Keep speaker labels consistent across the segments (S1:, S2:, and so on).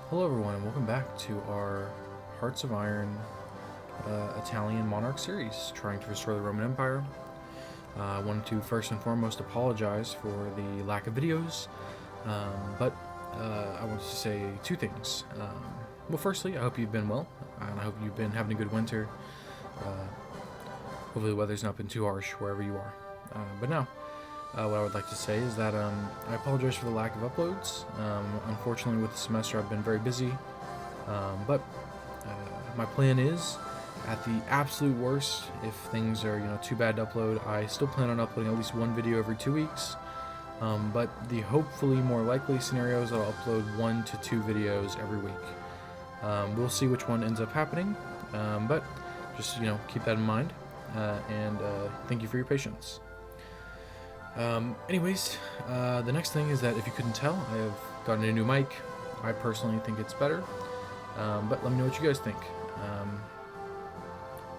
S1: Hello everyone and welcome back to our Hearts of Iron Italian Monarch series, trying to restore the Roman Empire. I wanted to first and foremost apologize for the lack of videos, but I wanted to say two things. Well, firstly, I hope you've been well, and I hope you've been having a good winter. Hopefully the weather's not been too harsh wherever you are. But now, what I would like to say is that I apologize for the lack of uploads. Unfortunately, with the semester, I've been very busy. But my plan is, at the absolute worst, if things are too bad to upload, I still plan on uploading at least one video every 2 weeks. But the hopefully more likely scenario is that I'll upload 1 to 2 videos every week. We'll see which one ends up happening. But just keep that in mind. And thank you for your patience. Anyways, the next thing is that if you couldn't tell, I have gotten a new mic. I personally think it's better, but let me know what you guys think.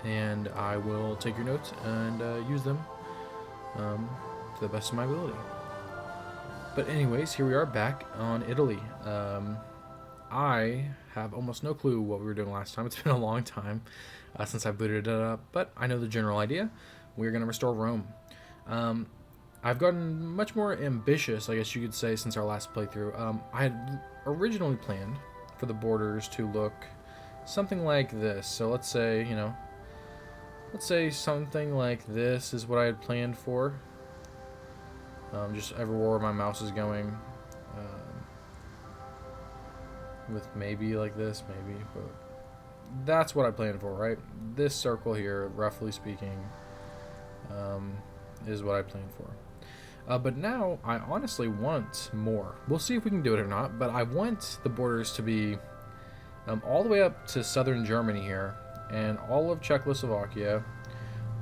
S1: And I will take your notes and use them to the best of my ability. But anyways, here we are back on Italy. I have almost no clue what we were doing last time. It's been a long time since I booted it up, but I know the general idea. We're going to restore Rome. I've gotten much more ambitious, I guess you could say, since our last playthrough. I had originally planned for the borders to look something like this. So let's say, let's say something like this is what I had planned for. Just everywhere where my mouse is going. With maybe like this, maybe, but that's what I planned for, right? This circle here, roughly speaking, is what I planned for. But now I honestly want more. We'll see if we can do it or not, but I want the borders to be all the way up to southern Germany here, and all of Czechoslovakia,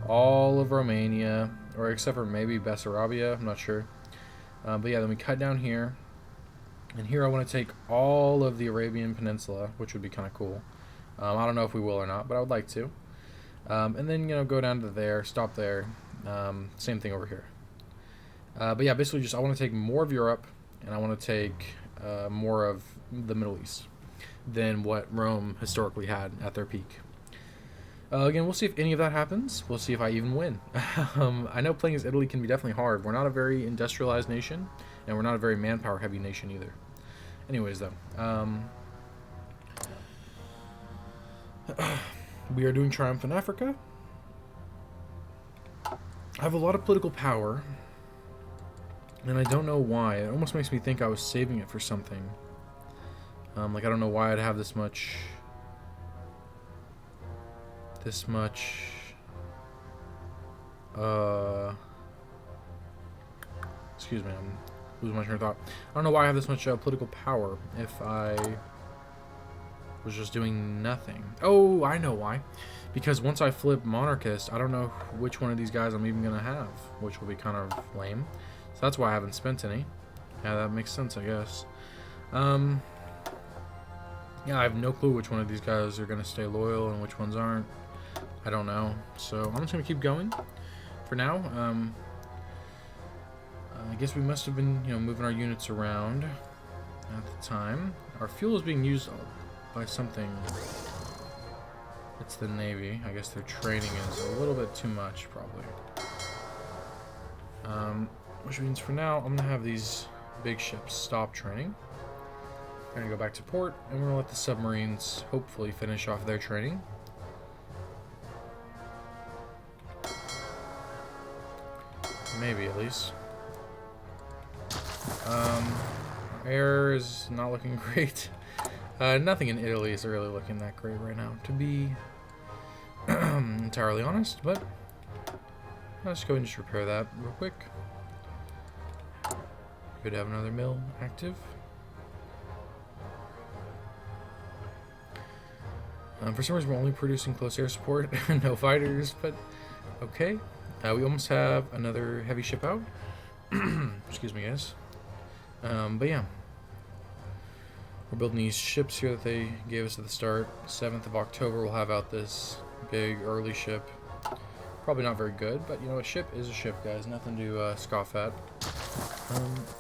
S1: all of Romania, or except for maybe Bessarabia, I'm not sure. But yeah, then we cut down here, and here I want to take all of the Arabian Peninsula, which would be kind of cool. I don't know if we will or not, but I would like to. And then, go down to there, stop there. Same thing over here. But yeah, basically just I want to take more of Europe, and I want to take more of the Middle East than what Rome historically had at their peak. Again, we'll see if any of that happens. We'll see if I even win. I know playing as Italy can be definitely hard. We're not a very industrialized nation, and we're not a very manpower-heavy nation either. Anyways, though, we are doing Triumph in Africa. I have a lot of political power, and I don't know why. It almost makes me think I was saving it for something. Like, I don't know why I'd have this much... Excuse me, I'm losing my train of thought. I don't know why I have this much political power if I was just doing nothing. Oh, I know why. Because once I flip monarchist, I don't know which one of these guys I'm even going to have, which will be kind of lame. So that's why I haven't spent any. Yeah, that makes sense, I guess. Yeah, I have no clue which one of these guys are going to stay loyal and which ones aren't. I don't know. So I'm just going to keep going for now. I guess we must have been, moving our units around at the time. Our fuel is being used by something. It's the Navy. I guess their training is a little bit too much, probably. Which means for now, I'm going to have these big ships stop training. We're going to go back to port, and we're going to let the submarines hopefully finish off their training. Maybe, at least. Air is not looking great. Nothing in Italy is really looking that great right now, to be entirely honest, but let's go and just repair that real quick. Good to have another mill active. For some reason, we're only producing close air support, no fighters, but okay. We almost have another heavy ship out. Excuse me, guys. But yeah. We're building these ships here that they gave us at the start. 7th of October, we'll have out this big early ship. Probably not very good, but a ship is a ship, guys. Nothing to scoff at.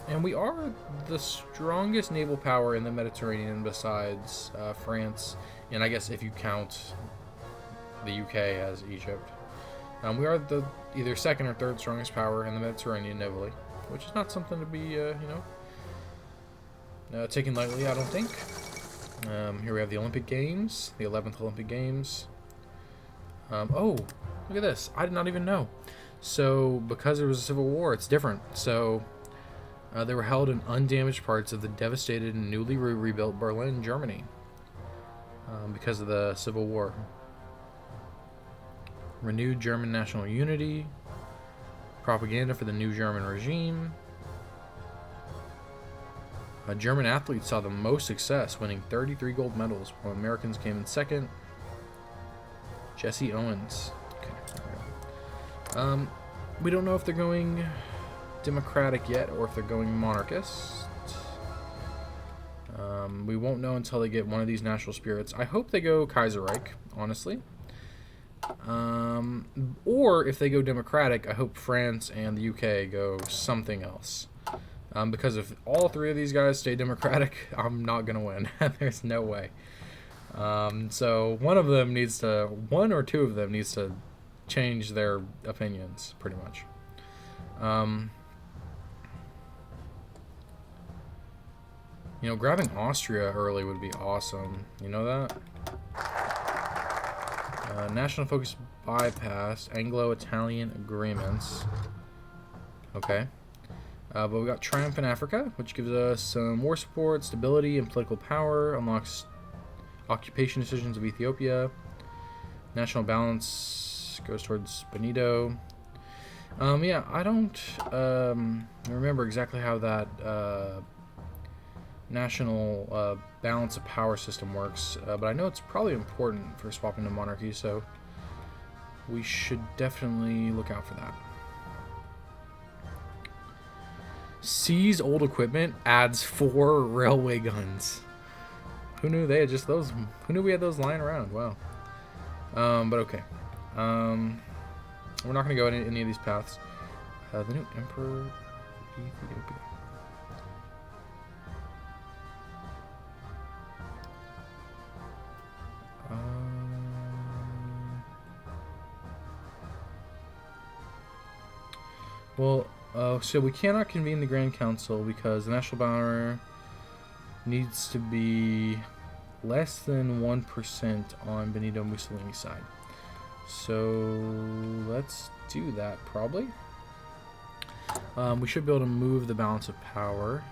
S1: And we are the strongest naval power in the Mediterranean besides France, and I guess if you count the UK as Egypt. We are the either second or third strongest power in the Mediterranean navally, which is not something to be, taken lightly, I don't think. Here we have the Olympic Games, the 11th Olympic Games. Oh, look at this. I did not even know. So, because there was a civil war, it's different. So, they were held in undamaged parts of the devastated and newly rebuilt Berlin, Germany, because of the civil war. Renewed German national unity. Propaganda for the new German regime. German athletes saw the most success, winning 33 gold medals, while Americans came in second. Jesse Owens. Okay, there we go. We don't know if they're going democratic yet, or if they're going monarchist. We won't know until they get one of these national spirits. I hope they go Kaiserreich, honestly. Or if they go democratic, I hope France and the UK go something else. Because if all three of these guys stay democratic, I'm not going to win. There's no way. So one or two of them needs to change their opinions, pretty much. Grabbing Austria early would be awesome. You know that? National focus bypass, Anglo-Italian agreements. Okay. But we got Triumph in Africa, which gives us some war support, stability, and political power. Unlocks occupation decisions of Ethiopia. National balance goes towards Benito. Yeah, I don't remember exactly how that national balance of power system works, but I know it's probably important for swapping to monarchy, so we should definitely look out for that. Seize old equipment, adds 4 railway guns. Who knew they had just those? Who knew we had those lying around? Wow. But okay. We're not going to go in any of these paths. The new Emperor Ethiopia. Well, so we cannot convene the Grand Council because the National Banner needs to be less than 1% on Benito Mussolini's side. So let's do that, probably. We should be able to move the balance of power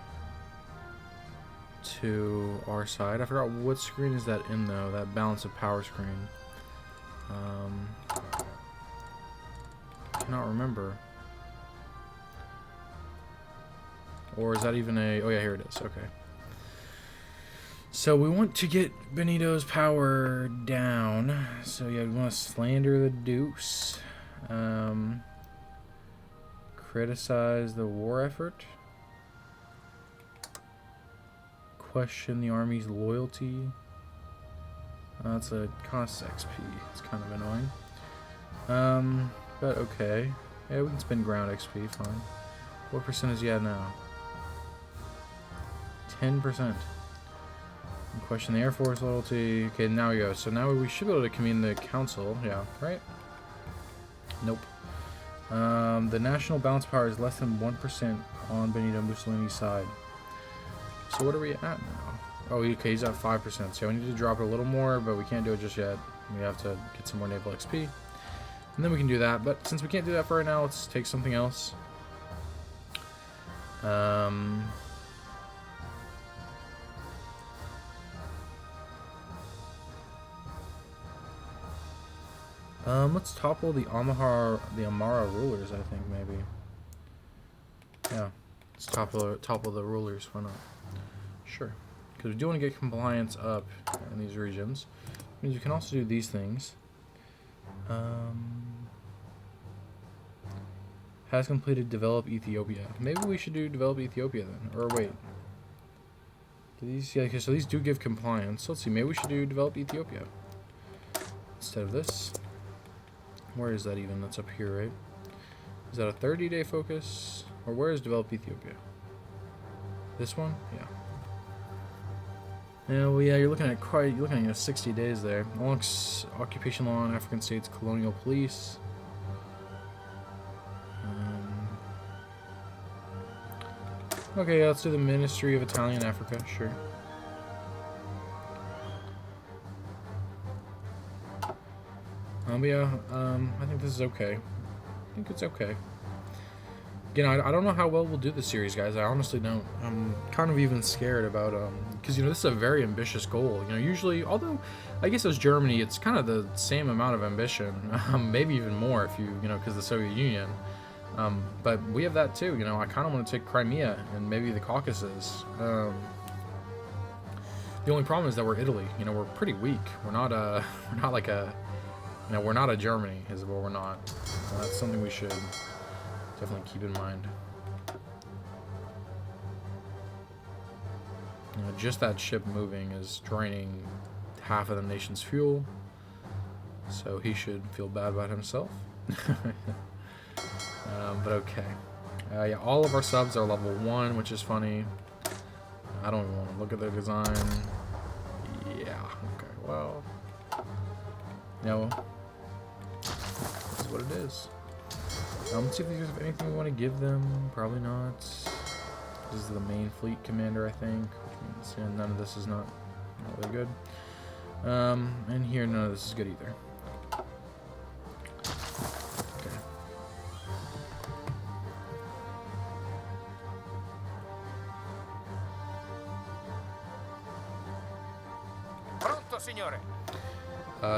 S1: to our side. I forgot what screen is that in, though, that balance of power screen. I cannot remember. Or is that even a... Oh, yeah, here it is. Okay. So we want to get Benito's power down. So, yeah, we want to slander the Deuce. Criticize the war effort. Question the army's loyalty. That's a cost XP. It's kind of annoying. But okay. Yeah, we can spend ground XP, fine. What percent is he at now? 10%. Question the Air Force loyalty. Okay, now we go. So now we should be able to convene the council. Yeah, right? Nope. The national balance power is less than 1% on Benito Mussolini's side. So what are we at now? Oh, okay, he's at 5%. So we need to drop it a little more, but we can't do it just yet. We have to get some more naval XP. And then we can do that. But since we can't do that for right now, let's take something else. Let's topple the Amara rulers, I think, maybe. Yeah, let's topple the rulers, why not? Sure, because we do want to get compliance up in these regions. It means we can also do these things. Has completed develop Ethiopia. Maybe we should do develop Ethiopia then, or wait. Do these, yeah, okay, so these do give compliance. Let's see, maybe we should do develop Ethiopia instead of this. Where is that even? That's up here, right? Is that a 30-day focus? Or where is develop Ethiopia? This one? Yeah. Yeah, well, yeah, you're looking at 60 days there. Amongst occupation law in African states, colonial police. Okay, yeah, let's do the Ministry of Italian Africa, sure. But yeah, I think this is okay. I think it's okay. Again, I don't know how well we'll do this series, guys. I honestly don't. I'm kind of even scared about, because, you know, this is a very ambitious goal. You know, usually, although, I guess as Germany, it's kind of the same amount of ambition, maybe even more if you know, because the Soviet Union. But we have that too, you know. I kind of want to take Crimea and maybe the Caucasus. The only problem is that we're Italy. You know, we're pretty weak. We're not we're not like a, you know, we're not a Germany, is what we're not. That's something we should definitely keep in mind. You know, just that ship moving is draining half of the nation's fuel, so he should feel bad about himself. But okay. Yeah, all of our subs are level 1, which is funny. I don't even want to look at their design. Yeah, okay, well. No. This is what it is. Let's see if there's anything we want to give them. Probably not. This is the main fleet commander, I think. Which means, yeah, none of this is not really good. And here, none of this is good either.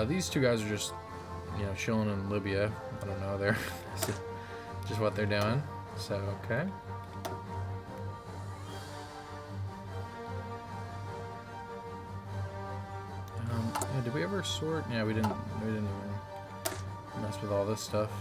S1: These two guys are just, you know, chilling in Libya. I don't know, they're just what they're doing. So, okay. Yeah, did we ever sort? Yeah, we didn't even mess with all this stuff.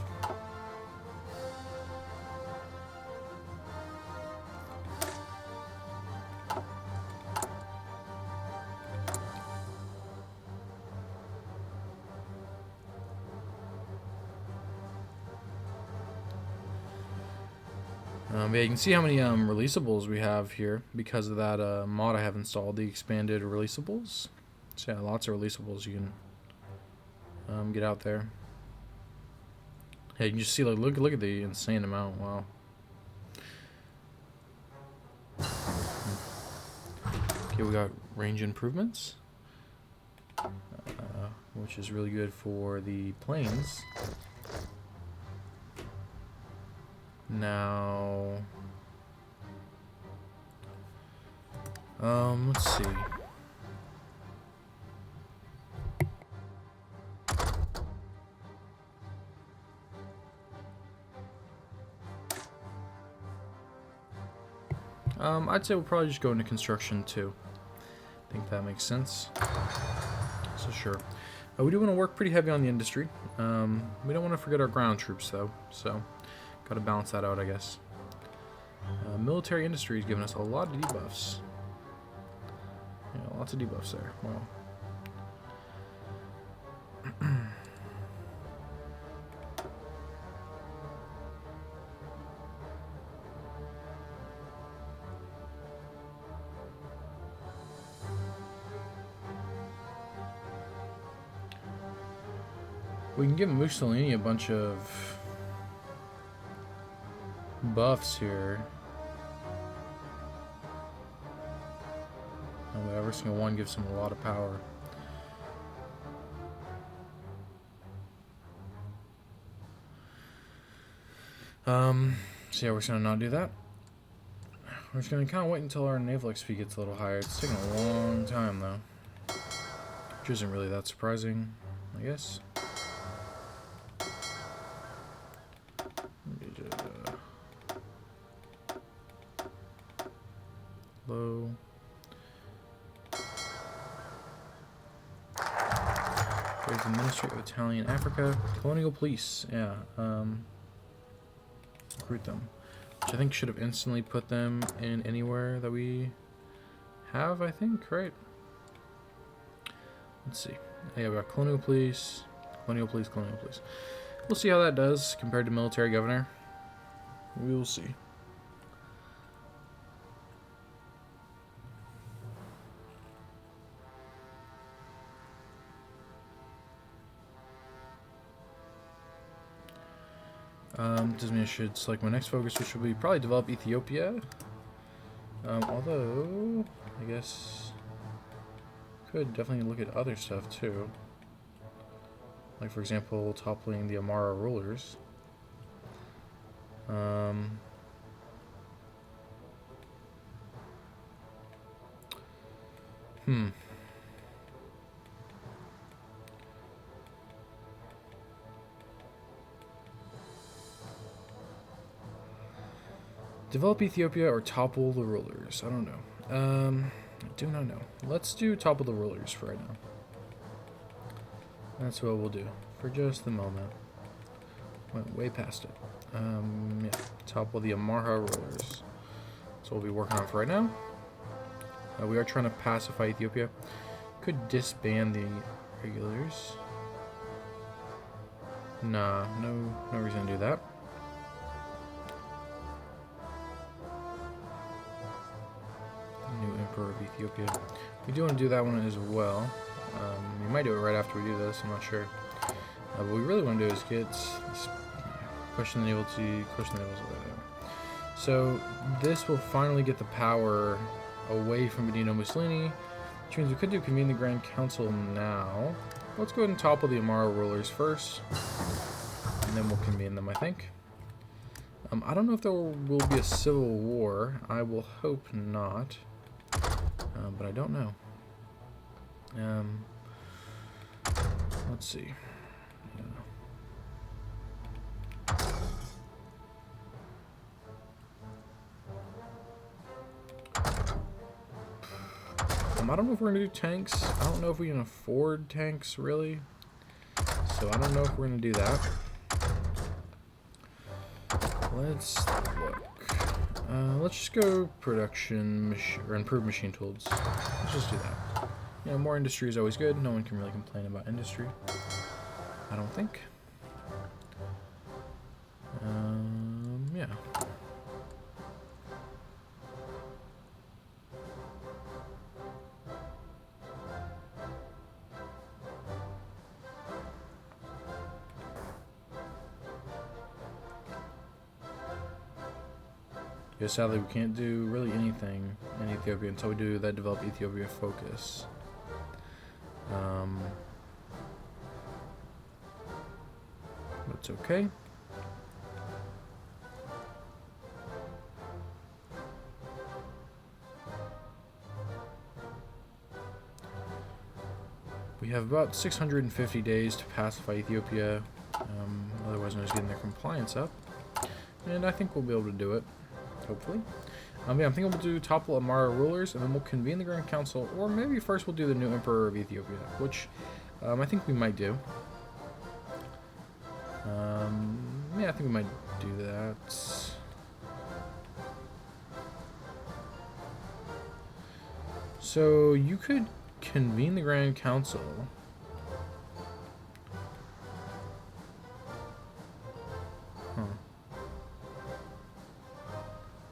S1: Yeah, you can see how many releasables we have here because of that mod I have installed, the expanded releasables. So yeah, lots of releasables you can get out there. Yeah, you can just see, like, look at the insane amount. Wow. Okay, we got range improvements, which is really good for the planes. Now, let's see. I'd say we'll probably just go into construction too. I think that makes sense. So sure. We do want to work pretty heavy on the industry. We don't want to forget our ground troops though, so got to balance that out, I guess. Military industry is giving us a lot of debuffs. Yeah, lots of debuffs there. Wow. We can give Mussolini a bunch of buffs here. Oh, every single one gives him a lot of power. So yeah, we're just gonna not do that. We're just gonna kind of wait until our naval XP gets a little higher. It's taking a long time though, which isn't really that surprising, I guess. Low. There's the Ministry of Italian Africa. Colonial Police, yeah. Recruit them. Which I think should have instantly put them in anywhere that we have, I think, right? Let's see. Yeah, we got Colonial Police, Colonial Police, Colonial Police. We'll see how that does compared to Military Governor. We will see. Doesn't mean I should select my next focus, which will be probably develop Ethiopia. Although, I guess, could definitely look at other stuff too. Like, for example, toppling the Amara rulers. Develop Ethiopia or topple the rulers. I don't know. I do not know. Let's do topple the rulers for right now. That's what we'll do for just the moment. Went way past it. Yeah, topple the Amarha rulers. That's what we'll be working on for right now. We are trying to pacify Ethiopia. Could disband the regulars. Nah, no reason to do that. New Emperor of Ethiopia. We do want to do that one as well. We might do it right after we do this, I'm not sure. What we really want to do is get question the naval to question the navals over there. So this will finally get the power away from Benito Mussolini, which means we could do convene the Grand Council now. Let's go ahead and topple the Amara rulers first, and then we'll convene them, I think. I don't know if there will be a civil war. I will hope not, but I don't know. Let's see. I don't know if we're going to do tanks. I don't know if we can afford tanks, really. So I don't know if we're going to do that. Let's look. Let's just go production or improve machine tools. Let's just do that. You know, more industry is always good. No one can really complain about industry, I don't think. Yeah. Yeah, sadly, we can't do really anything in Ethiopia until we do that develop Ethiopia focus. That's okay. We have about 650 days to pacify Ethiopia, otherwise known as getting their compliance up. And I think we'll be able to do it, hopefully. Yeah, I'm thinking we'll do topple Amara rulers, and then we'll convene the Grand Council, or maybe first we'll do the new Emperor of Ethiopia, which I think we might do. Yeah, I think we might do that. So you could convene the Grand Council.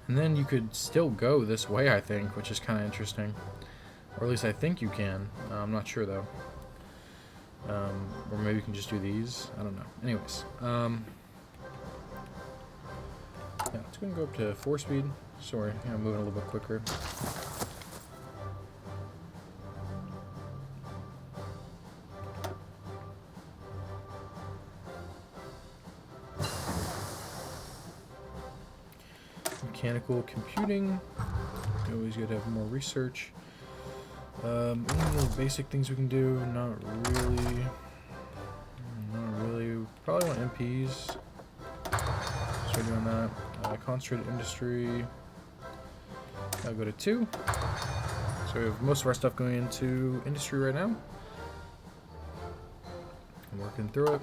S1: And then you could still go this way, I think, which is kind of interesting. Or at least I think you can. I'm not sure, though. Or maybe you can just do these. I don't know. Anyways. Yeah, let's go and go up to 4 speed. Sorry, I'm moving a little bit quicker. Mechanical computing. Always good to have more research. Any little basic things we can do? Not really. Not really. Probably want MPs. Start doing that. Concentrated industry. I'll go to 2. So we have most of our stuff going into industry right now. I'm working through it.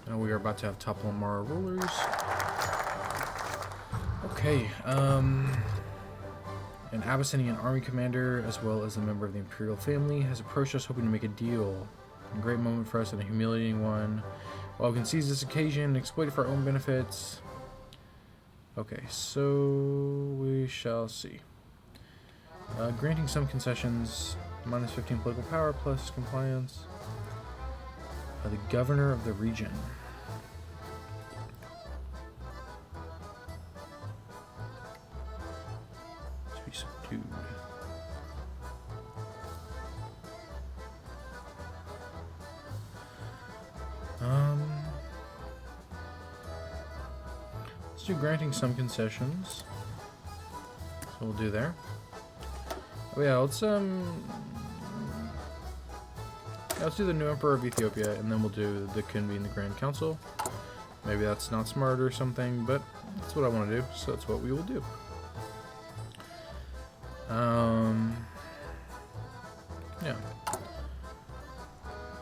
S1: Now we are about to have topple Amara rulers. Okay, an Abyssinian army commander, as well as a member of the imperial family, has approached us hoping to make a deal. A great moment for us and a humiliating one. While we can seize this occasion and exploit it for our own benefits, Okay, so we shall see. Granting some concessions, minus 15 political power, plus compliance. The governor of the region. To be subdued. Let's do granting some concessions. So we'll do there. Oh yeah, let's do the new Emperor of Ethiopia, and then we'll do the convene the Grand Council. Maybe that's not smart or something, but that's what I want to do, so that's what we will do. Yeah.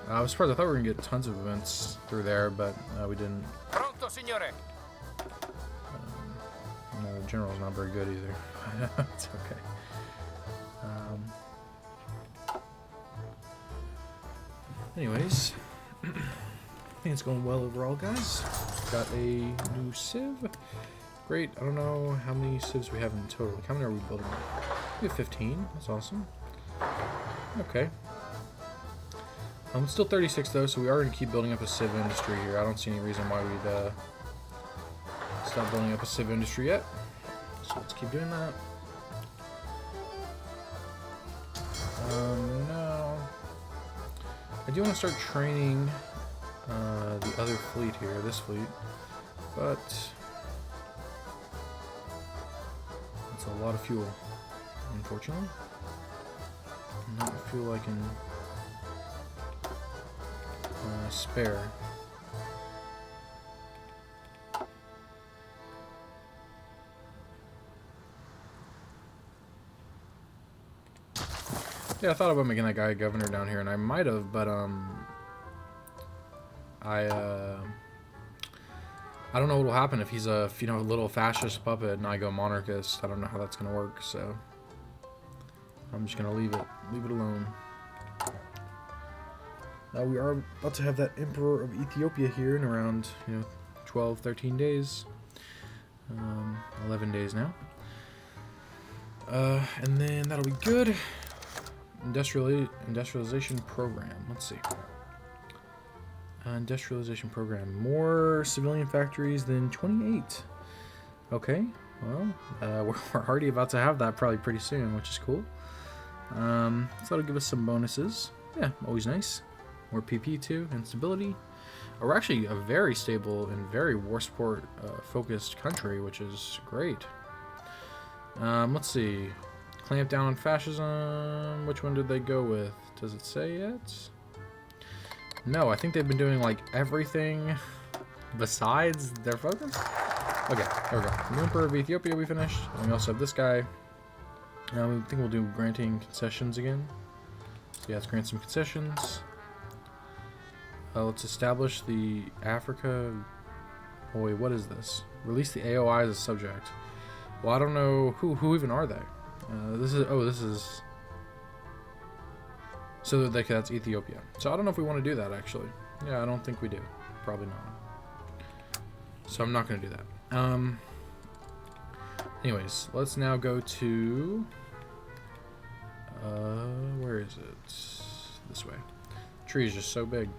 S1: I was surprised. I thought we were gonna get tons of events through there, but we didn't.
S2: Pronto, signore.
S1: No, the general's not very good either. It's okay. Anyways, I think it's going well overall, guys. Got a new civ. Great. I don't know how many civs we have in total. Like, how many are we building? We have 15. That's awesome. Okay. It's still 36 though, so we are going to keep building up a civ industry here. I don't see any reason why we'd stop building up a civ industry yet. So let's keep doing that. No. I do want to start training the other fleet here, this fleet, but it's a lot of fuel, unfortunately. Not fuel I can spare. Yeah, I thought about making that guy a governor down here, and I might have, but I don't know what will happen if he's a little fascist puppet and I go monarchist. I don't know how that's gonna work, so I'm just gonna leave it alone. Now we are about to have that Emperor of Ethiopia here in around 12, 13 days, 11 days now, and then that'll be good. Industrialization program. Let's see. Industrialization program. More civilian factories than 28. Okay. Well, we're already about to have that probably pretty soon, which is cool. So that'll give us some bonuses. Yeah, always nice. More PP too, and stability. We're actually a very stable and very war support focused country, which is great. Let's see. Clamp down on fascism. Which one did they go with? Does it say yet? No, I think they've been doing like everything besides their focus. Okay, there we go. The Emperor of Ethiopia we finished. And we also have this guy. We think we'll do granting concessions again. So yeah, let's grant some concessions. Let's establish the Africa. Oh wait, what is this? Release the AOI as a subject. Well, I don't know who even are they. This is so that that's Ethiopia. So I don't know if we want to do that actually. Yeah, I don't think we do. Probably not. So I'm not going to do that. Anyways, let's now go to where is it? This way. The tree is just so big.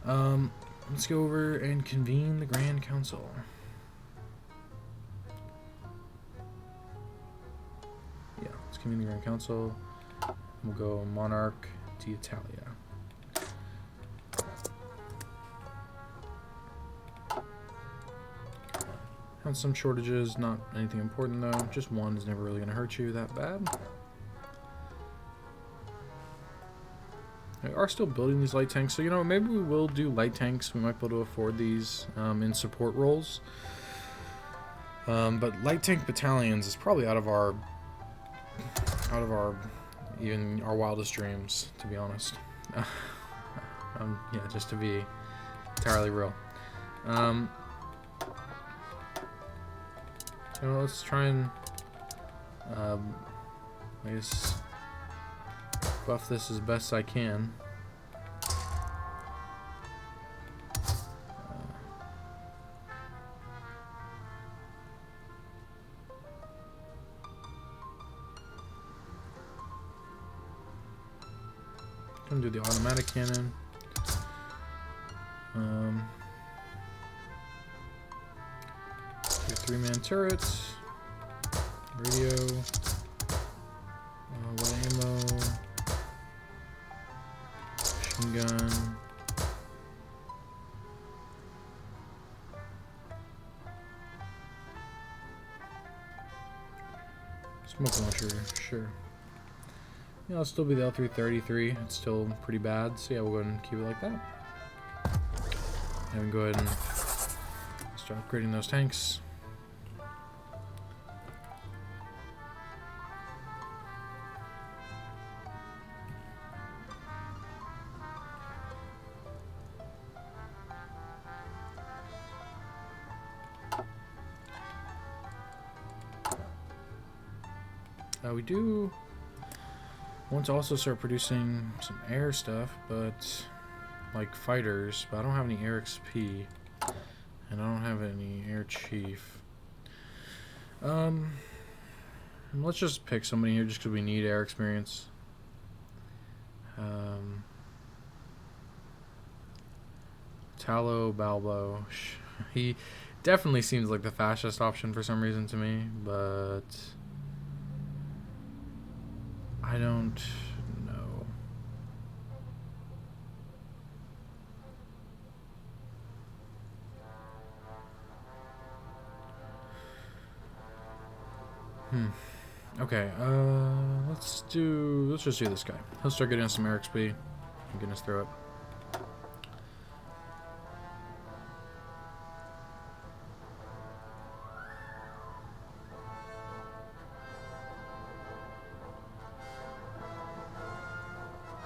S1: Let's go over and convene the Grand Council. Yeah, let's convene the Grand Council. We'll go Monarch d'Italia. Have some shortages, not anything important though. Just one is never really going to hurt you that bad. We are still building these light tanks, so maybe we will do light tanks. We might be able to afford these in support roles. But light tank battalions is probably out of our even our wildest dreams, to be honest. Yeah, just to be entirely real. Let's try and I guess buff this as best I can. and do the automatic cannon. Your 3-man turrets. Radio. Light ammo. Machine gun. Smoke launcher, sure. Yeah, it'll still be the L333. It's still pretty bad, so yeah, we'll go ahead and keep it like that. And we can go ahead and start upgrading those tanks. We do want to also start producing some air stuff, but like fighters, but I don't have any air XP, and I don't have any air chief. Let's just pick somebody here just because we need air experience. Talo Balbo. He definitely seems like the fastest option for some reason to me, but I don't know. Okay, let's just do this guy. He'll start getting us some air XP and getting us through it.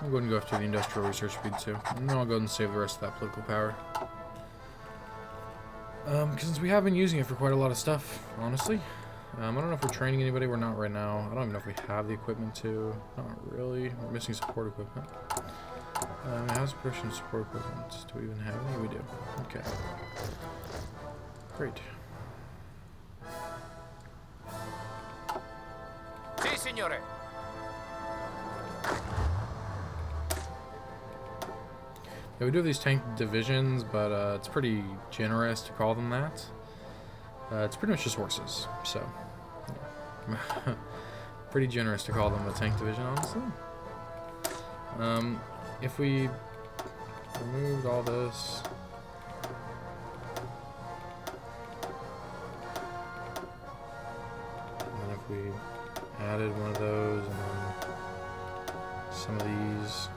S1: I'll go ahead and go after the industrial research speed too. And then I'll go ahead and save the rest of that political power. Since we have been using it for quite a lot of stuff, honestly. I don't know if we're training anybody. We're not right now. I don't even know if we have the equipment to. Not really. We're missing support equipment. How's production support equipment? Do we even have any? We do. Okay. Great.
S2: Si, signore.
S1: Yeah, we do have these tank divisions, but it's pretty generous to call them that. It's pretty much just horses, so yeah. Pretty generous to call them a tank division, honestly. If we removed all this, and then if we added one of those, and then some of these.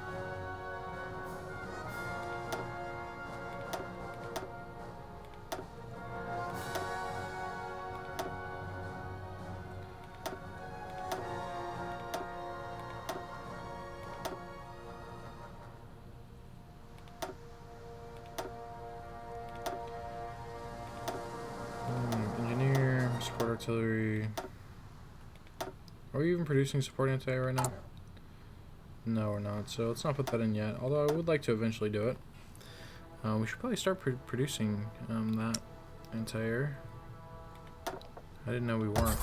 S1: Support artillery. Are we even producing support anti-air right now? No, we're not. So let's not put that in yet. Although I would like to eventually do it. We should probably start producing that anti-air. I didn't know we weren't.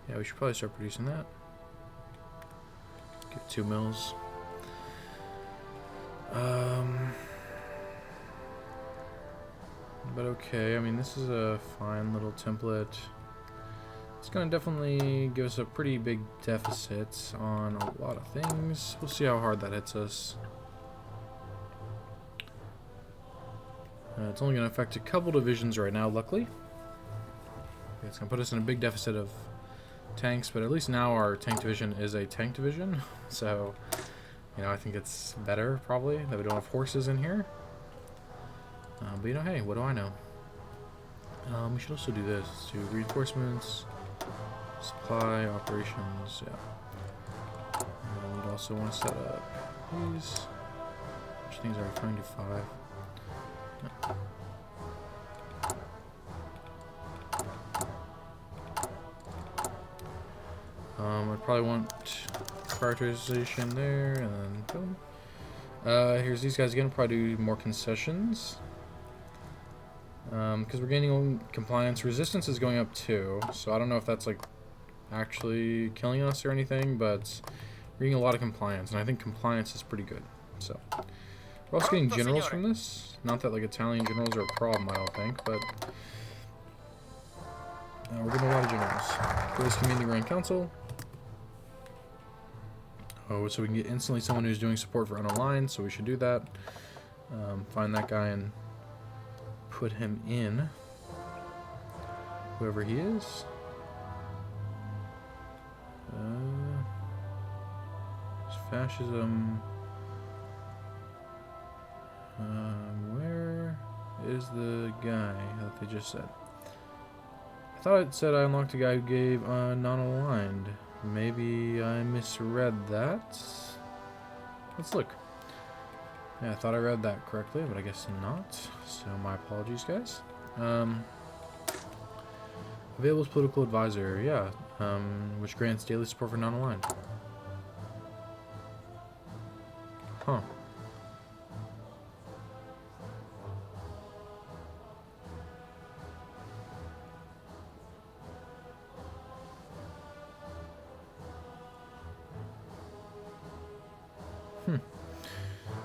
S1: Yeah, we should probably start producing that. Get 2 mils. But okay, I mean, this is a fine little template. It's going to definitely give us a pretty big deficit on a lot of things. We'll see how hard that hits us. It's only going to affect a couple divisions right now, luckily. It's going to put us in a big deficit of tanks, but at least now our tank division is a tank division. So, you know, I think it's better, probably, that we don't have horses in here. But you know, hey, what do I know? We should also do this. Let's do reinforcements, supply, operations, yeah. And we'd also want to set up these. Which things are we trying to do? 5. Yeah. I'd probably want prioritization there, and then boom. Here's these guys again. Probably do more concessions. Because we're gaining compliance. Resistance is going up too, so I don't know if that's like actually killing us or anything, but We're getting a lot of compliance, and I think compliance is pretty good. So we're also getting generals from this. Not that like Italian generals are a problem, I don't think, but we're getting a lot of generals. Raise Community Grand Council. Oh, so we can get instantly someone who's doing support for unaligned, so we should do that. Find that guy and put him in. Whoever he is. Fascism. Where is the guy that they just said? I thought it said I unlocked a guy who gave non-aligned. Maybe I misread that. Let's look. Yeah, I thought I read that correctly, but I guess not. So my apologies, guys. Available as political advisor, yeah. Which grants daily support for non-aligned. Huh.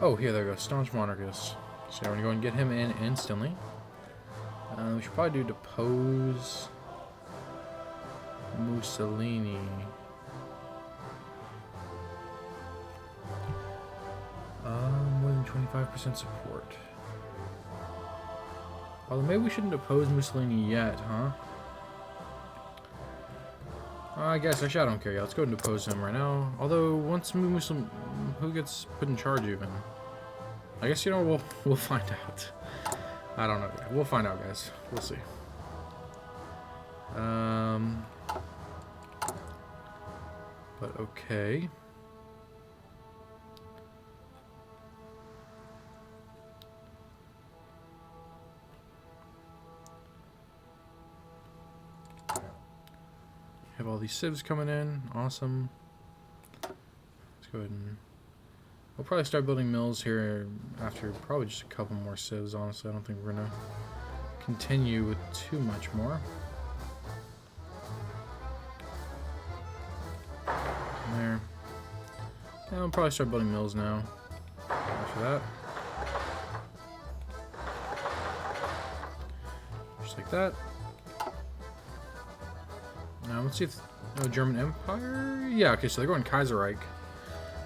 S1: Oh, here, there we go. Staunch monarchist. So we're going to go and get him in instantly. We should probably do depose Mussolini. More than 25% support. Although maybe we shouldn't depose Mussolini yet, huh? I guess actually I don't care. Yeah, let's go and depose him right now. Although once Mussolini, who gets put in charge even? I guess you know we'll find out. I don't know. We'll find out, guys. We'll see. But okay. Have all these civs coming in. Awesome. Let's go ahead and we'll probably start building mills here after probably just a couple more civs. Honestly, I don't think we're gonna continue with too much more. There. Yeah, we'll probably start building mills now. After that. Just like that. Now let's see if German Empire. Yeah, okay, so they're going Kaiserreich,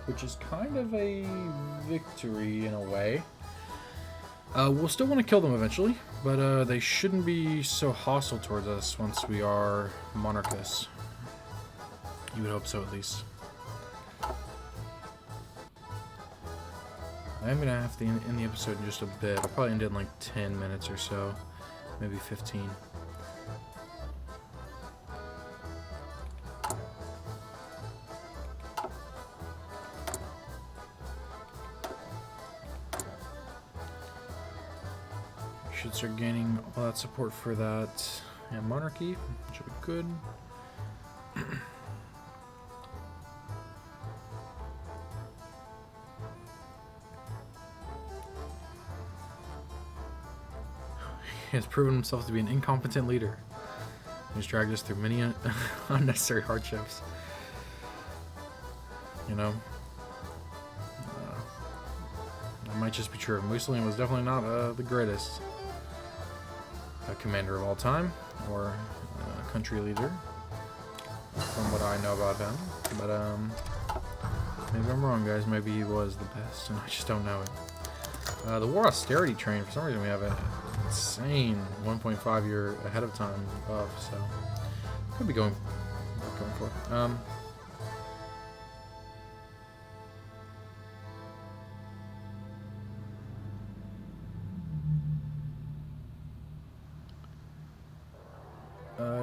S1: which is kind of a victory in a way. We'll still want to kill them eventually, but they shouldn't be so hostile towards us once we are monarchists. You would hope so, at least. I'm gonna have to end the episode in just a bit. I'll probably end it in like 10 minutes or so, maybe 15. Should start gaining all that support for that monarchy, which would be good. He has proven himself to be an incompetent leader. He's dragged us through many unnecessary hardships. You know, that might just be true. Mussolini was definitely not the greatest commander of all time, or country leader, from what I know about him. But maybe I'm wrong, guys. Maybe he was the best, and I just don't know it. The war austerity train, for some reason we have an insane 1.5 year ahead of time above, so could be going for.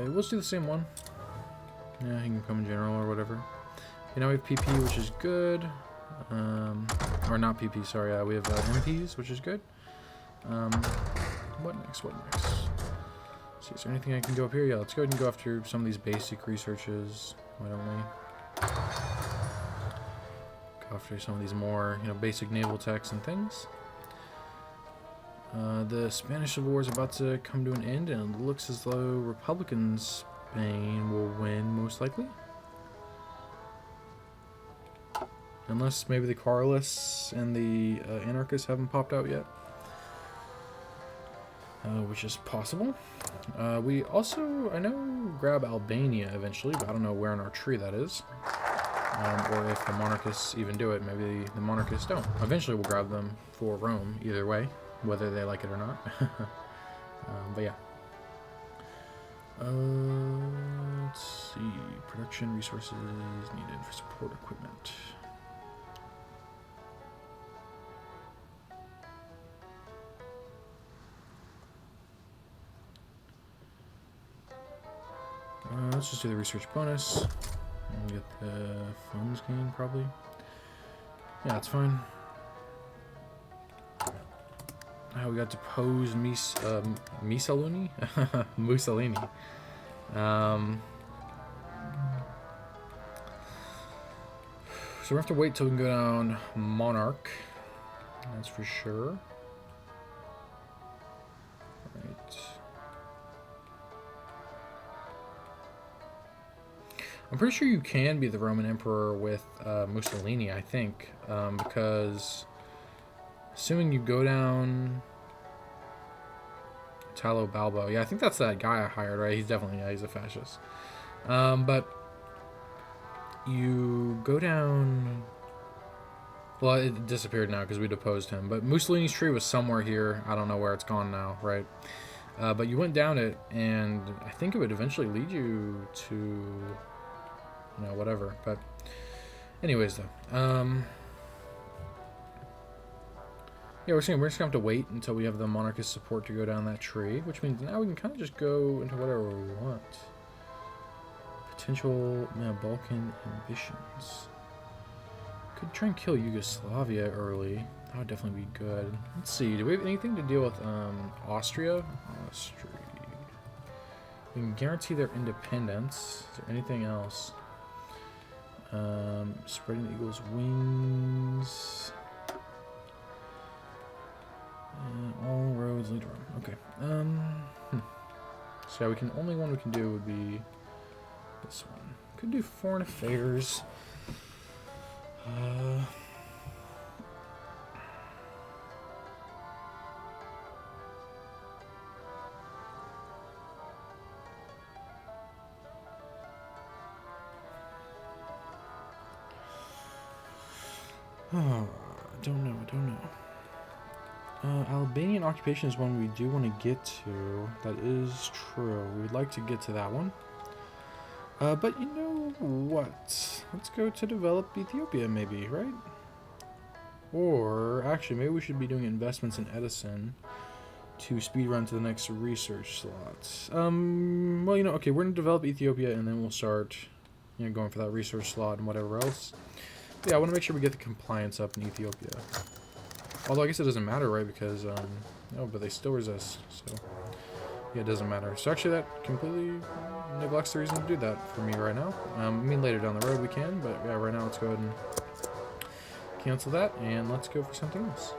S1: We'll just do the same one. Yeah, he can become in general or whatever. Okay, now we have PP, which is good. Or not PP, sorry. We have MPs, which is good. What next? What next? Let's see, is there anything I can go up here? Yeah, let's go ahead and go after some of these basic researches. Why don't we? Go after some of these more, basic naval techs and things. The Spanish Civil War is about to come to an end, and it looks as though Republican Spain will win, most likely. Unless maybe the Carlists and the Anarchists haven't popped out yet. Which is possible. We also, I know, grab Albania eventually, but I don't know where in our tree that is. Or if the monarchists even do it. Maybe the monarchists don't. Eventually we'll grab them for Rome, either way, whether they like it or not. But yeah. Let's see. Production resources needed for support equipment. Let's just do the research bonus. And get the funds gain, probably. Yeah, that's fine. We got deposed Mussolini? Mussolini. So we have to wait till we can go down Monarch. That's for sure. Right. I'm pretty sure you can be the Roman Emperor with Mussolini, I think, because assuming you go down Italo Balbo, yeah, I think that's that guy I hired, right? He's definitely, yeah, he's a fascist. But you go down, well, it disappeared now because we deposed him, but Mussolini's tree was somewhere here. I don't know where it's gone now, right? But you went down it, and I think it would eventually lead you to, you know, whatever. But anyways, though, yeah, we're just gonna have to wait until we have the monarchist support to go down that tree, which means now we can kind of just go into whatever we want. Potential, yeah, Balkan ambitions. Could try and kill Yugoslavia early. That would definitely be good. Let's see. Do we have anything to deal with Austria? Austria. We can guarantee their independence. Is there anything else? Spreading the eagle's wings. All roads lead to Rome. Okay. So yeah, we can only one we can do would be this one. Could do foreign affairs. Don't know. Albanian occupation is one we do want to get to. That is true. We would like to get to that one. But you know what? Let's go to develop Ethiopia, maybe, right? Or, actually, maybe we should be doing investments in Edison to speedrun to the next research slots. Well, you know, okay, we're going to develop Ethiopia, and then we'll start, you know, going for that research slot and whatever else. But yeah, I want to make sure we get the compliance up in Ethiopia. Although I guess it doesn't matter, right? Because, no, but they still resist, so yeah, it doesn't matter. So actually that completely neglects the reason to do that for me right now. I mean, later down the road we can, but yeah, right now let's go ahead and cancel that, and let's go for something else.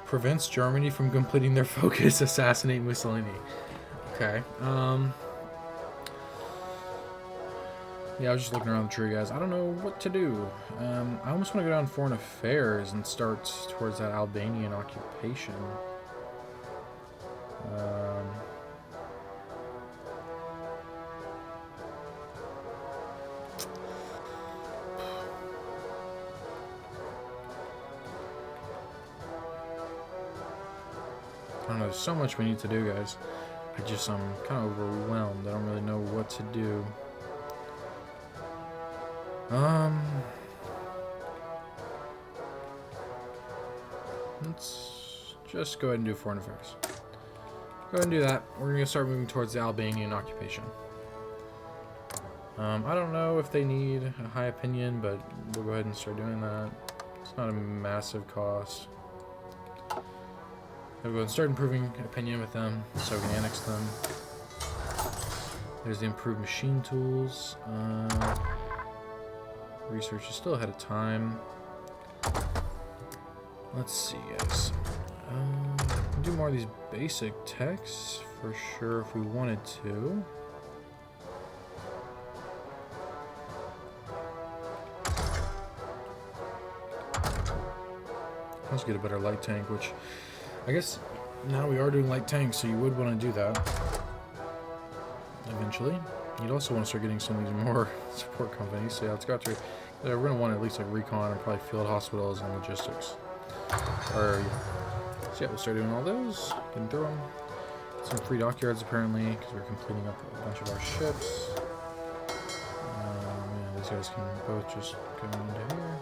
S1: Prevents Germany from completing their focus, assassinate Mussolini. Okay. Yeah, I was just looking around the tree, guys. I don't know what to do. I almost want to go down foreign affairs and start towards that Albanian occupation. I don't know, there's so much we need to do, guys. I'm kind of overwhelmed. I don't really know what to do. Let's just go ahead and do foreign affairs. Go ahead and do that. We're going to start moving towards the Albanian occupation. I don't know if they need a high opinion, but we'll go ahead and start doing that. It's not a massive cost. We'll go and start improving opinion with them, so we can annex them. There's the improved machine tools. Research is still ahead of time. Let's see, guys. Do more of these basic techs for sure if we wanted to. Let's get a better light tank, which I guess now we are doing light tanks, so you would want to do that eventually. You'd also want to start getting some of these more support companies. So yeah, let's go through. We're going to want at least like recon and probably field hospitals and logistics. So yeah, we'll start doing all those. Getting through them. Some free dockyards apparently, because we're completing up a bunch of our ships. Yeah, these guys can both just go into here.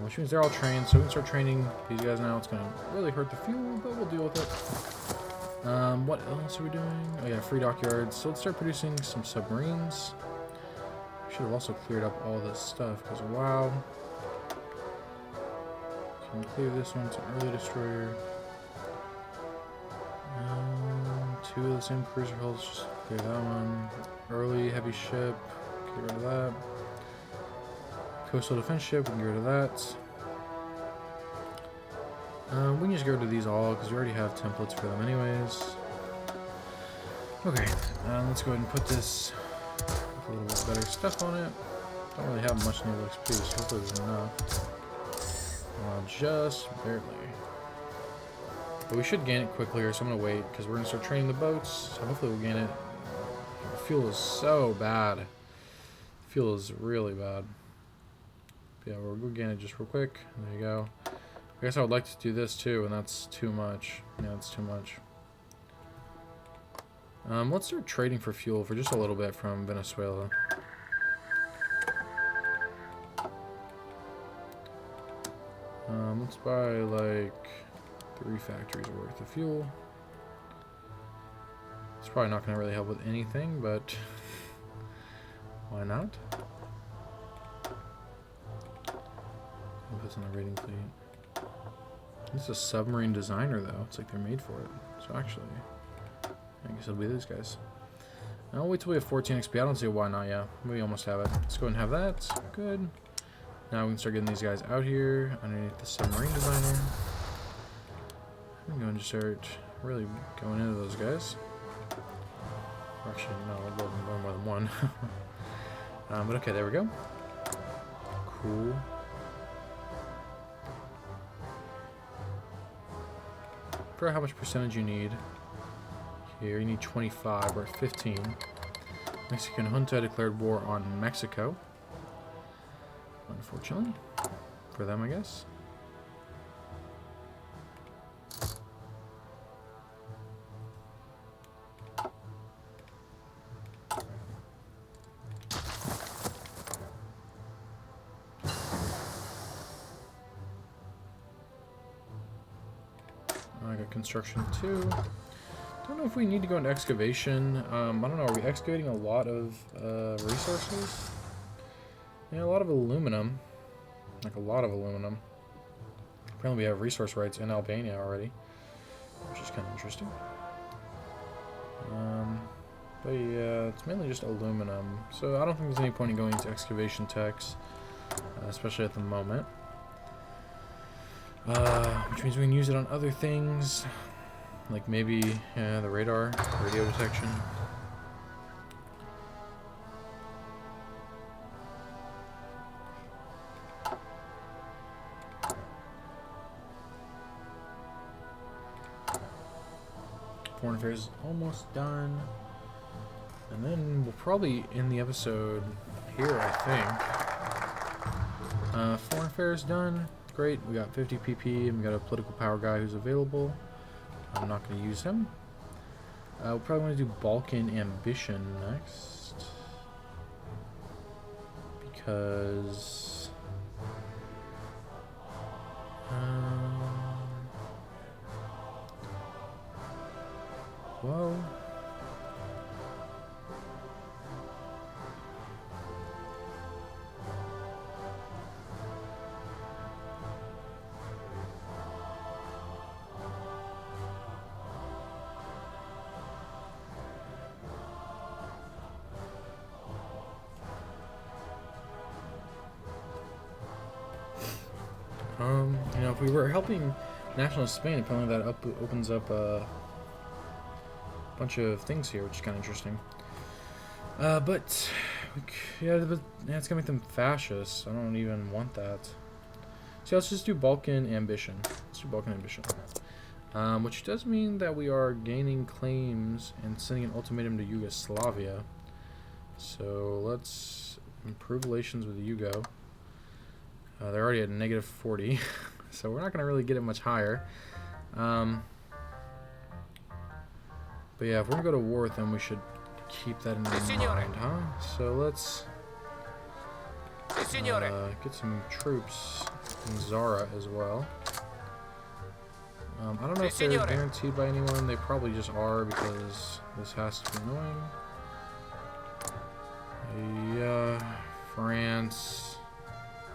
S1: Which means they're all trained, so we can start training these guys now. It's going to really hurt the fuel, but we'll deal with it. What else are we doing? Oh yeah, free dockyards. So let's start producing some submarines. We should have also cleared up all this stuff, because wow. Can clear this one. It's an early destroyer. Two of the same cruiser hulls. Just clear that one. Early heavy ship. Get rid of that. Coastal defense ship. We can get rid of that. We can just get rid of these all because we already have templates for them anyways. Okay, let's go ahead and put this with a little bit better stuff on it. Don't really have much naval XP, so hopefully there's enough. Just barely. But we should gain it quickly here, so I'm going to wait because we're going to start training the boats. So hopefully we'll gain it. The fuel is so bad. Fuel is really bad. But yeah, we'll gain it just real quick. There you go. I guess I would like to do this too, and that's too much. Yeah, that's too much. Let's start trading for fuel for just a little bit from Venezuela. Let's buy like 3 factories worth of fuel. It's probably not going to really help with anything, but why not? Put this on the raiding fleet. This is a submarine designer, though. It's like they're made for it. So actually, I guess it'll be these guys. I'll wait till we have 14 XP. I don't see why not. Yeah, we almost have it. Let's go ahead and have that. Good. Now we can start getting these guys out here underneath the submarine designer. I'm going to start really going into those guys. Or actually, no, we'll load more than one. But okay, there we go. Cool. For how much percentage you need. Here, you need 25 or 15. Mexican junta declared war on Mexico. Unfortunately. For them, I guess. I got construction too. Don't know if we need to go into excavation. I don't know. Are we excavating a lot of resources? Yeah, a lot of aluminum. Like a lot of aluminum. Apparently we have resource rights in Albania already, which is kind of interesting. But yeah, it's mainly just aluminum. So I don't think there's any point in going into excavation techs, especially at the moment. Which means we can use it on other things, like maybe the radar, radio detection. Foreign affairs is almost done, and then we'll probably end the episode here, I think. Foreign affairs done. Great, we got 50 PP and we got a political power guy who's available. I'm not going to use him. We'll probably want to do Balkan Ambition next. Because... well... You know, if we were helping nationalist Spain, apparently that opens up a bunch of things here, which is kind of interesting. But yeah, it's gonna make them fascists. I don't even want that. So let's just do Balkan ambition. Let's do Balkan ambition. Which does mean that we are gaining claims and sending an ultimatum to Yugoslavia. So let's improve relations with Yugo. They're already at -40, so we're not going to really get it much higher. But yeah, if we're going to go to war with them, we should keep that in mind, huh? So let's get some troops in Zara as well. I don't know if they're guaranteed by anyone. They probably just are, because this has to be annoying. Yeah, France,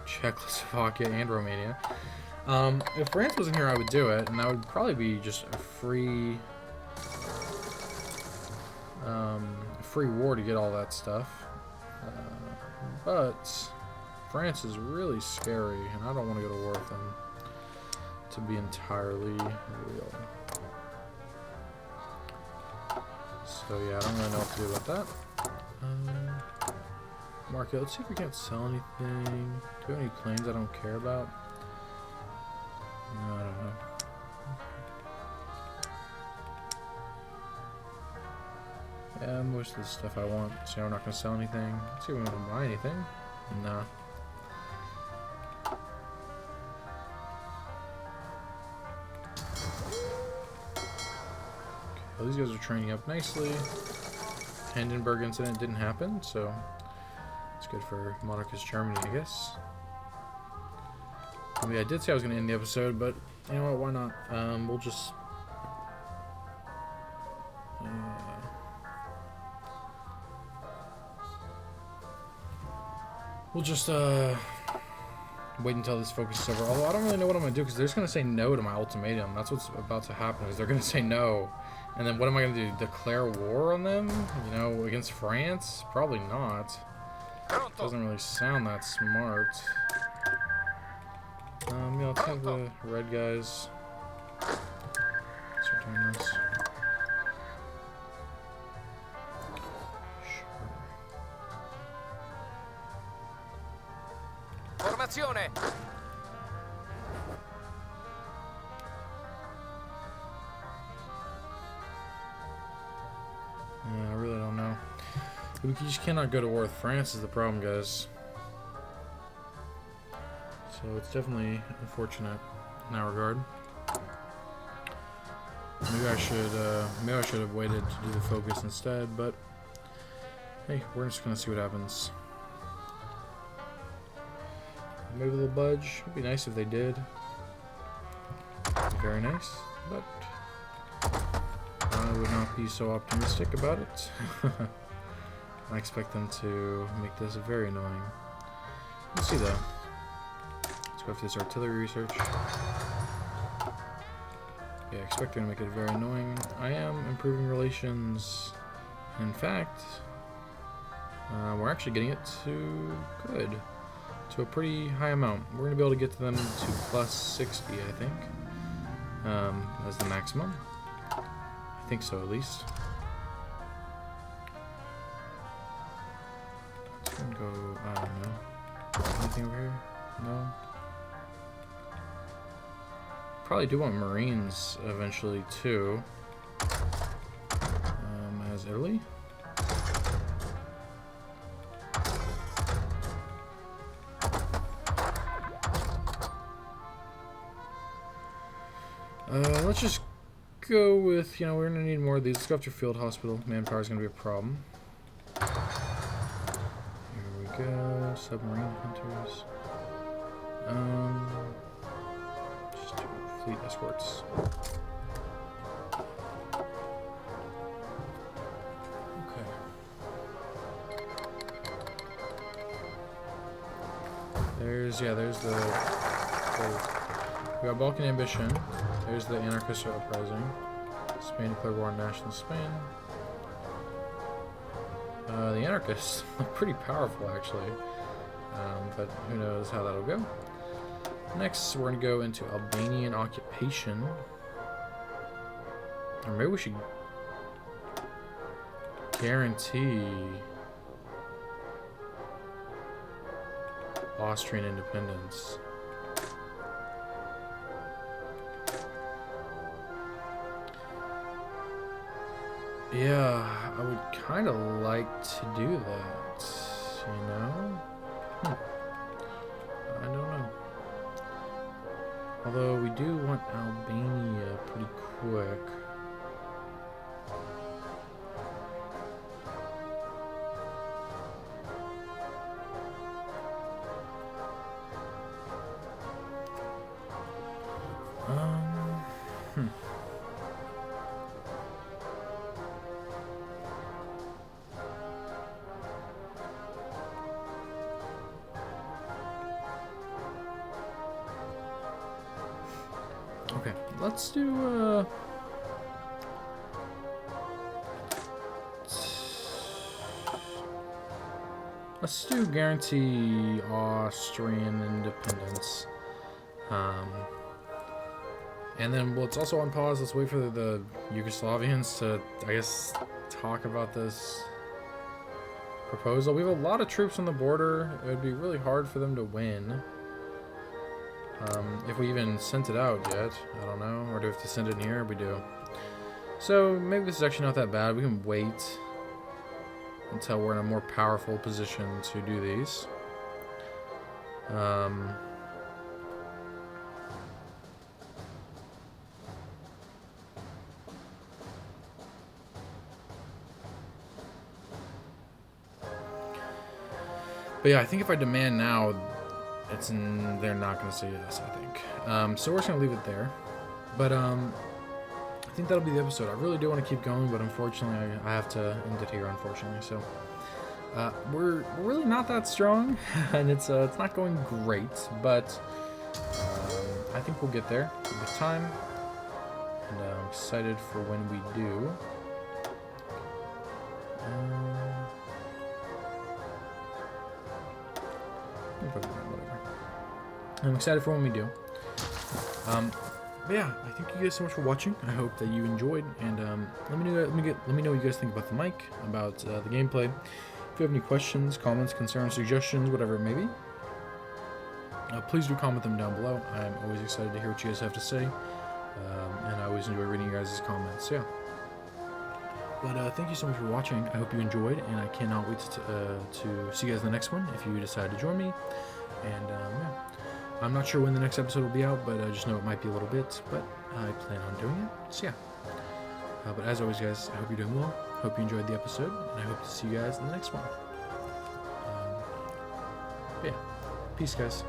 S1: Czechoslovakia, and Romania. If France wasn't here, I would do it, and that would probably be just a free war to get all that stuff. But France is really scary, and I don't want to go to war with them, to be entirely real. So yeah, I don't really know what to do about that. Market, let's see if we can't sell anything. Do we have any planes I don't care about? No, I don't know. Yeah, most of the stuff I want. So we're not going to sell anything. Let's see if we want to buy anything. Nah. Well, these guys are training up nicely. Hindenburg incident didn't happen, so it's good for monarchist Germany, I guess. I mean, I did say I was going to end the episode, but you know what? Why not? We'll just wait until this focus is over. Although I don't really know what I'm going to do, because they're just going to say no to my ultimatum. That's what's about to happen, is they're going to say no. And then what am I going to do? Declare war on them? You know, against France? Probably not. Doesn't really sound that smart. Yeah, let's have the red guys start doing this.
S2: Formazione!
S1: Yeah, I really don't know. We just cannot go to war with France is the problem, guys. So it's definitely unfortunate in that regard. Maybe I should have waited to do the focus instead, but hey, we're just gonna see what happens. Maybe they'll budge. It'd be nice if they did. Very nice, but I would not be so optimistic about it. I expect them to make this very annoying. Let's see though. Let's go for this artillery research. Yeah, I expect them to make it very annoying. I am improving relations. In fact, we're actually getting it to good. To a pretty high amount. We're going to be able to get to them to +60, I think. As the maximum. I think so, at least. Let's go, I don't know. Anything over here? No. Probably do want Marines eventually, too. As Italy. Let's just go with, you know, we're going to need more of these. Let's go after Field Hospital. Manpower is going to be a problem. Here we go. Submarine hunters. Just do fleet escorts. Okay. There's the we got Balkan ambition. There's the anarchist uprising. Spain declared war on national Spain. The anarchists look pretty powerful, actually. But who knows how that'll go. Next, we're going to go into Albanian occupation. Or maybe we should guarantee Austrian independence. Yeah, I would kind of like to do that, you know? I don't know. Although we do want Albania pretty quick. Okay, let's do, let's do guarantee Austrian independence. And then let's also on pause. Let's wait for the Yugoslavians to, I guess, talk about this proposal. We have a lot of troops on the border. It would be really hard for them to win. If we even sent it out yet, I don't know. Or do we have to send it in here? We do. So maybe this is actually not that bad. We can wait until we're in a more powerful position to do these. But yeah, I think if I demand now, they're not going to say yes, I think. So we're just going to leave it there. But I think that'll be the episode. I really do want to keep going, but unfortunately I have to end it here, unfortunately. So we're really not that strong, and it's not going great, but I think we'll get there with time. And I'm excited for when we do. Whatever. I'm excited for when we do. But yeah, I thank you guys so much for watching. I hope that you enjoyed, and let me know what you guys think about the mic, about the gameplay. If you have any questions, comments, concerns, suggestions, whatever it may be, please do comment them down below. I'm always excited to hear what you guys have to say, and I always enjoy reading your guys' comments. So yeah. But thank you so much for watching. I hope you enjoyed, and I cannot wait to see you guys in the next one if you decide to join me. And yeah, I'm not sure when the next episode will be out, but I just know it might be a little bit, but I plan on doing it. So yeah. But as always, guys, I hope you're doing well. Hope you enjoyed the episode, and I hope to see you guys in the next one. Yeah. Peace, guys.